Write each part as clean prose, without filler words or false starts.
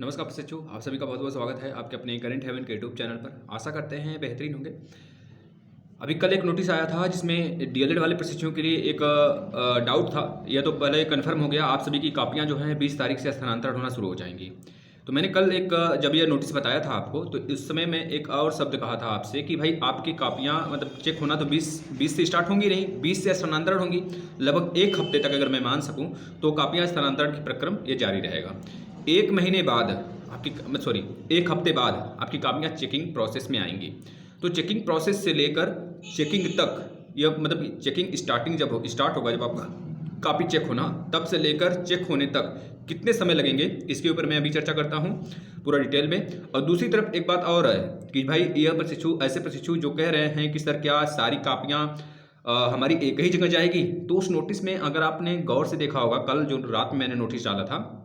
नमस्कार प्रशिक्षु, आप सभी का बहुत बहुत स्वागत है आपके अपने करंट हेवन के यूट्यूब चैनल पर। आशा करते हैं बेहतरीन होंगे। अभी कल एक नोटिस आया था जिसमें डीएलएड वाले प्रशिक्षुओं के लिए एक डाउट था। यह तो पहले कन्फर्म हो गया, आप सभी की कापियां जो हैं 20 तारीख से स्थानांतरण होना शुरू हो जाएंगी। तो मैंने कल जब यह नोटिस बताया था आपको, तो इस समय मैं एक और शब्द कहा था आपसे कि भाई आपकी कापियां मतलब चेक होना तो 20 से स्टार्ट होंगी नहीं, 20 से स्थानांतरण होंगी। लगभग एक हफ्ते तक अगर मैं मान सकूं तो कापियां स्थानांतरण की प्रक्रम ये जारी रहेगा। एक महीने बाद एक हफ्ते बाद आपकी कापियां चेकिंग प्रोसेस में आएंगी। तो चेकिंग प्रोसेस से लेकर चेकिंग तक, यह मतलब चेकिंग स्टार्टिंग जब स्टार्ट होगा, जब आपका कापी चेक होना, तब से लेकर चेक होने तक कितने समय लगेंगे, इसके ऊपर मैं अभी चर्चा करता हूँ पूरा डिटेल में। और दूसरी तरफ एक बात और है कि भाई यह प्रशिक्षु, ऐसे प्रशिक्षु जो कह रहे हैं कि सर क्या सारी कापियाँ हमारी एक ही जगह जाएगी, तो उस नोटिस में अगर आपने गौर से देखा होगा, कल जो रात में मैंने नोटिस डाला था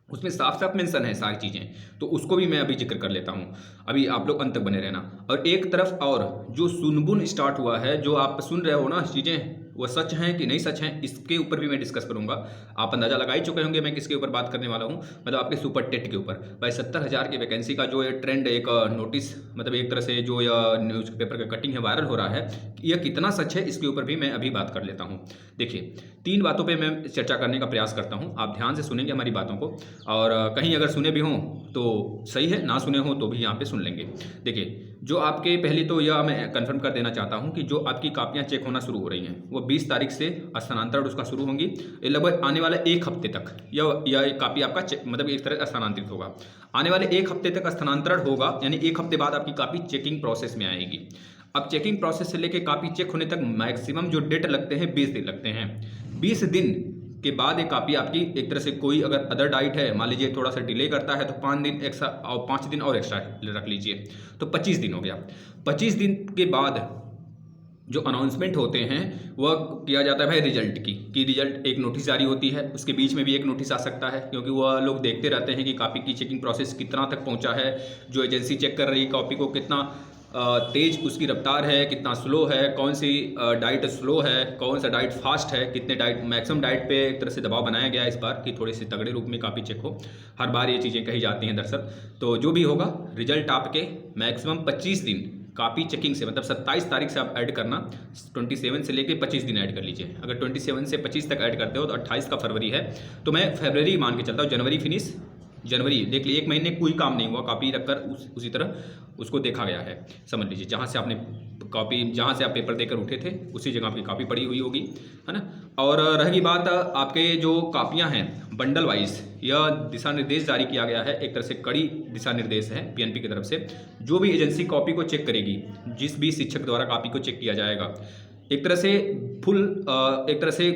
उसमें साफ साफ मेंशन है सारी चीज़ें, तो उसको भी मैं अभी जिक्र कर लेता हूँ। अभी आप लोग अंत तक बने रहना। और एक तरफ और जो सुनबुन स्टार्ट हुआ है, जो आप सुन रहे हो ना चीज़ें, वो सच हैं कि नहीं सच हैं, इसके ऊपर भी मैं डिस्कस करूंगा। आप अंदाजा लगा ही चुके होंगे मैं किसके ऊपर बात करने वाला हूँ, मतलब आपके सुपर टेट के ऊपर। भाई 70,000 की वैकेंसी का जो ये ट्रेंड, एक नोटिस, मतलब एक तरह से जो यह न्यूज़ पेपर का कटिंग है वायरल हो रहा है, यह कितना सच है इसके ऊपर भी मैं अभी बात कर लेता हूँ। देखिए, 3 बातों पर मैं चर्चा करने का प्रयास करता हूँ, आप ध्यान से सुनेंगे हमारी बातों को। और कहीं अगर सुने भी हों तो सही है, ना सुने हों तो भी यहाँ पे सुन लेंगे। देखिए, जो आपके पहले तो यह मैं कंफर्म कर देना चाहता हूँ कि जो आपकी कापियाँ चेक होना शुरू हो रही हैं वो 20 तारीख से स्थानांतरण उसका शुरू होंगी। ये लगभग आने वाले एक हफ्ते तक यह कापी आपका मतलब एक तरह स्थानांतरित होगा। आने वाले एक हफ्ते तक स्थानांतरण होगा, यानी एक हफ्ते बाद आपकी कापी चेकिंग प्रोसेस में आएगी। अब चेकिंग प्रोसेस से लेकर कापी चेक होने तक मैक्सिमम जो डेट लगते हैं 20 दिन लगते हैं। 20 दिन के बाद एक कापी आपकी एक तरह से, कोई अगर अदर डाइट है, मान लीजिए थोड़ा सा डिले करता है तो 5 दिन एक्स्ट्रा, और 5 दिन और एक्स्ट्रा रख लीजिए, तो 25 दिन हो गया। 25 दिन के बाद जो अनाउंसमेंट होते हैं वह किया जाता है भाई रिजल्ट की, कि रिजल्ट एक नोटिस जारी होती है, उसके बीच में भी एक नोटिस आ सकता है, क्योंकि वह लोग देखते रहते हैं कि कापी की चेकिंग प्रोसेस कितना तक पहुंचा है, जो एजेंसी चेक कर रही है कॉपी को कितना तेज उसकी रफ्तार है, कितना स्लो है, कौन सी डाइट स्लो है, कौन सा डाइट फास्ट है, कितने डाइट, मैक्सिमम डाइट पे एक तरह से दबाव बनाया गया है इस बार कि थोड़ी सी तगड़े रूप में कापी चेक हो। हर बार ये चीज़ें कही जाती हैं दरअसल। तो जो भी होगा रिजल्ट आपके मैक्सिमम 25 दिन कापी चेकिंग से, मतलब 27 तारीख से आप ऐड करना, 27 से लेके 25 दिन ऐड कर लीजिए। अगर 27 से 25 तक ऐड करते हो तो 28 का फरवरी है, तो मैं फरवरी मान के चलता हूँ, जनवरी फिनिश, जनवरी देख लीजिए, एक महीने कोई काम नहीं हुआ, कापी रखकर उसी तरह उसको देखा गया है। समझ लीजिए जहाँ से आपने कॉपी, जहाँ से आप पेपर देकर उठे थे उसी जगह आपकी कापी पड़ी हुई होगी, है ना। और रहेगी बात आपके जो कापियाँ हैं बंडल वाइज, यह दिशा निर्देश जारी किया गया है, एक तरह से कड़ी दिशा निर्देश है पीएनपी की तरफ से। जो भी एजेंसी कॉपी को चेक करेगी, जिस भी शिक्षक द्वारा कापी को चेक किया जाएगा, एक तरह से एक तरह से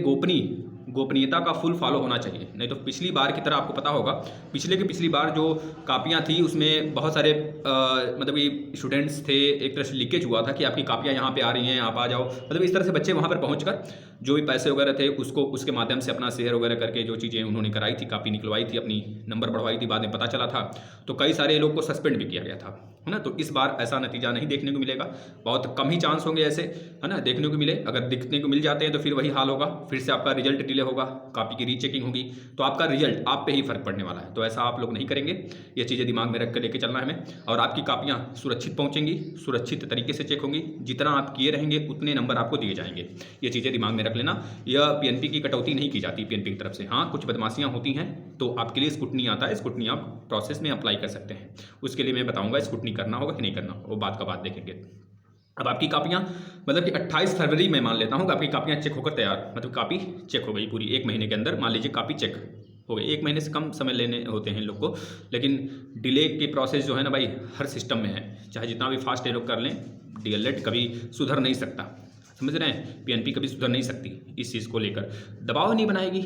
गोपनीयता का फुल फॉलो होना चाहिए। नहीं तो पिछली बार की तरह आपको पता होगा, पिछली बार जो कापियाँ थी उसमें बहुत सारे मतलब कि स्टूडेंट्स थे, एक तरह से लीकेज हुआ था कि आपकी कापियाँ यहाँ पे आ रही हैं, आप आ जाओ, मतलब इस तरह से बच्चे वहाँ पर पहुँचकर जो भी पैसे वगैरह थे उसको, उसके माध्यम से अपना शेयर वगैरह करके जो चीज़ें उन्होंने कराई थी, कापी निकलवाई थी, अपनी नंबर बढ़वाई थी, बाद में पता चला था, तो कई सारे लोग को सस्पेंड भी किया गया था, है ना। तो इस बार ऐसा नतीजा नहीं देखने को मिलेगा, बहुत कम ही चांस होंगे ऐसे, है ना, देखने को मिले। अगर दिखने को मिल जाते हैं तो फिर वही हाल होगा, फिर से आपका रिजल्ट डिले होगा, कापी की रीचेकिंग होगी, तो आपका रिजल्ट आप पे ही फर्क पड़ने वाला है। तो ऐसा आप लोग नहीं करेंगे, ये चीज़ें दिमाग में रख कर लेके चलना है हमें। और आपकी कापियाँ सुरक्षित पहुँचेंगी, सुरक्षित तरीके से चेक होंगी, जितना आप किए रहेंगे उतने नंबर आपको दिए जाएंगे। ये चीज़ें दिमाग में रख लेना। यह पीएनपी की कटौती नहीं की जाती पीएनपी की तरफ से। हाँ, कुछ बदमाशियाँ होती हैं तो आपके लिए स्क्रूटनी आता है, स्क्रूटनी आप प्रोसेस में अप्लाई कर सकते हैं। उसके लिए मैं बताऊँगा स्क्रूटनी करना होगा कि नहीं करना, वो बात का बात देखेंगे। अब आपकी कापियाँ, मतलब कि 28 फरवरी में मान लेता हूँ कि आपकी कापियाँ चेक होकर तैयार, मतलब कापी चेक हो गई पूरी, एक महीने के अंदर मान लीजिए कापी चेक हो गई। एक महीने से कम समय लेने होते हैं इन लोग को, लेकिन डिले की प्रोसेस जो है ना भाई, हर सिस्टम में है, चाहे जितना भी फास्ट ये लोग कर लें, डीएलएड कभी सुधर नहीं सकता, समझ रहे हैं, पीएनपी कभी सुधर नहीं सकती इस चीज़ को लेकर, दबाव नहीं बनाएगी।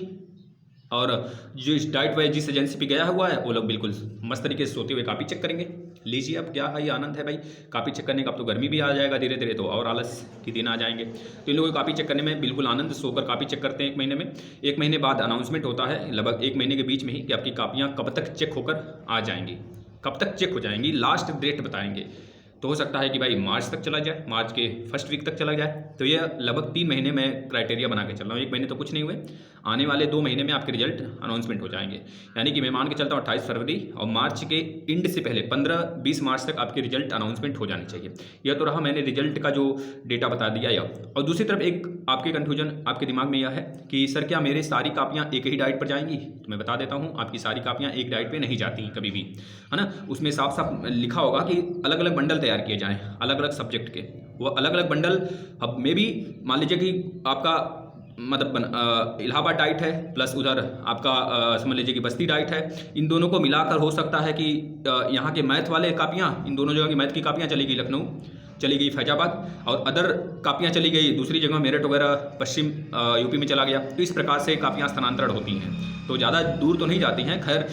और जो इस डाइट वाइज जिस एजेंसी पे गया हुआ है वो लोग बिल्कुल मस्त तरीके से सोते हुए कापी चेक करेंगे। लीजिए, अब क्या है, ये आनंद है भाई कापी चेक करने का। अब तो गर्मी भी आ जाएगा धीरे धीरे, तो और आलस के दिन आ जाएंगे। तो इन लोगों को कापी चेक करने में बिल्कुल आनंद, सोकर कापी चेक करते हैं एक महीने में। एक महीने बाद अनाउंसमेंट होता है, लगभग एक महीने के बीच में ही, कि आपकी कापियाँ कब तक चेक होकर आ जाएंगी, कब तक चेक हो जाएंगी, लास्ट डेट बताएंगे। तो हो सकता है कि भाई मार्च तक चला जाए, मार्च के फर्स्ट वीक तक चला जाए। तो ये लगभग 3 महीने में क्राइटेरिया बना के चल रहा हूँ, एक महीने तो कुछ नहीं हुए। आने वाले 2 महीने में आपके रिजल्ट अनाउंसमेंट हो जाएंगे। यानी कि मैं मान के चलता हूँ 28 फरवरी और मार्च के एंड से पहले 15-20 मार्च तक आपके रिजल्ट अनाउंसमेंट हो जानी चाहिए। यह तो रहा मैंने रिजल्ट का जो डेटा बता दिया यह। और दूसरी तरफ एक आपके कन्फ्यूजन आपके दिमाग में यह है कि सर क्या मेरे सारी कापियाँ एक ही डाइट पर जाएंगी? तो मैं बता देता हूँ, आपकी सारी कापियाँ एक डाइट पर नहीं जाती कभी भी, है ना। उसमें साफ साफ लिखा होगा कि अलग अलग बंडल तैयार किए जाएँ अलग अलग सब्जेक्ट के। वो अलग अलग बंडल अब मे भी मान लीजिए कि आपका मतलब इलाहाबाद डाइट है प्लस उधर आपका समझ लीजिए कि बस्ती डाइट है, इन दोनों को मिलाकर हो सकता है कि यहाँ के मैथ वाले कापियाँ, इन दोनों जगह की मैथ की कापियाँ चली गई लखनऊ, चली गई फैजाबाद, और अदर कापियाँ चली गई दूसरी जगह मेरठ वगैरह पश्चिम यूपी में चला गया। तो इस प्रकार से कापियाँ स्थानांतरण होती हैं, तो ज़्यादा दूर तो नहीं जाती हैं। खैर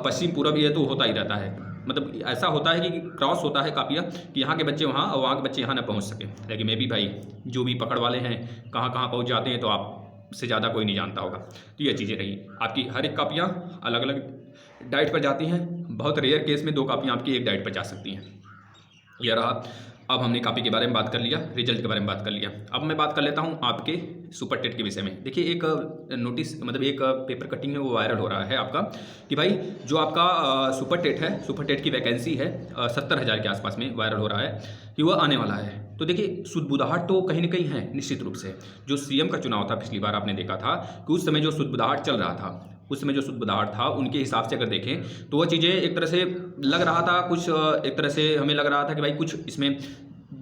पश्चिम पूरब ये तो होता ही रहता है, मतलब ऐसा होता है कि क्रॉस होता है कापियाँ कि यहाँ के बच्चे वहाँ और वहाँ के बच्चे यहाँ ना पहुँच सके। लेकिन मैं भी भाई जो भी पकड़ वाले हैं कहाँ कहाँ पहुँच जाते हैं तो आपसे ज़्यादा कोई नहीं जानता होगा। तो ये चीज़ें रही, आपकी हर एक कापियाँ अलग अलग डाइट पर जाती हैं। बहुत रेयर केस में 2 कापियाँ आपकी एक डाइट पर जा सकती हैं। यह रहा। अब हमने कापी के बारे में बात कर लिया, रिजल्ट के बारे में बात कर लिया। अब मैं बात कर लेता हूँ आपके सुपर टेट के विषय में। देखिए एक नोटिस मतलब एक पेपर कटिंग है वो वायरल हो रहा है आपका कि भाई जो आपका सुपर टेट है, सुपर टेट की वैकेंसी है 70,000 के आसपास में वायरल हो रहा है कि वह आने वाला है। तो देखिए सुदबुदाहट तो कहीं ना कहीं है निश्चित रूप से। जो सीएम का चुनाव था पिछली बार आपने देखा था कि उस समय जो सुदबुदाहट चल रहा था, उस समय जो सुदबुदाहट था उनके हिसाब से अगर देखें तो वह चीज़ें एक तरह से लग रहा था कुछ, एक तरह से हमें लग रहा था कि भाई कुछ इसमें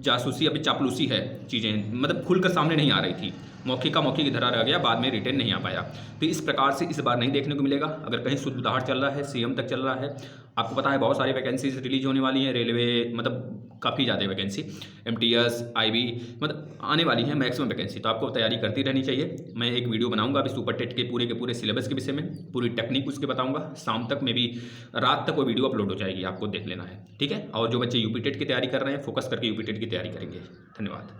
जासूसी अभी चापलूसी है, चीज़ें मतलब खुलकर सामने नहीं आ रही थी। मौखिक का मौखिक धरा रह गया, बाद में रिटर्न नहीं आ पाया। तो इस प्रकार से इस बार नहीं देखने को मिलेगा। अगर कहीं सुदबुदाहट चल रहा है, सीएम तक चल रहा है, आपको पता है बहुत सारी वैकेंसीज रिलीज होने वाली हैं, रेलवे मतलब काफ़ी ज़्यादा वैकेंसी, MTS IB मतलब आने वाली है मैक्सिमम वैकेंसी। तो आपको तैयारी करती रहनी चाहिए। मैं एक वीडियो बनाऊंगा अभी सुपर टेट के पूरे सिलेबस के विषय में, पूरी टेक्निक उसके बताऊंगा। शाम तक में भी रात तक वो वीडियो अपलोड हो जाएगी, आपको देख लेना है, ठीक है। और जो बच्चे यूपी टेट की तैयारी कर रहे हैं फोकस करके यूपी टेट की तैयारी करेंगे। धन्यवाद।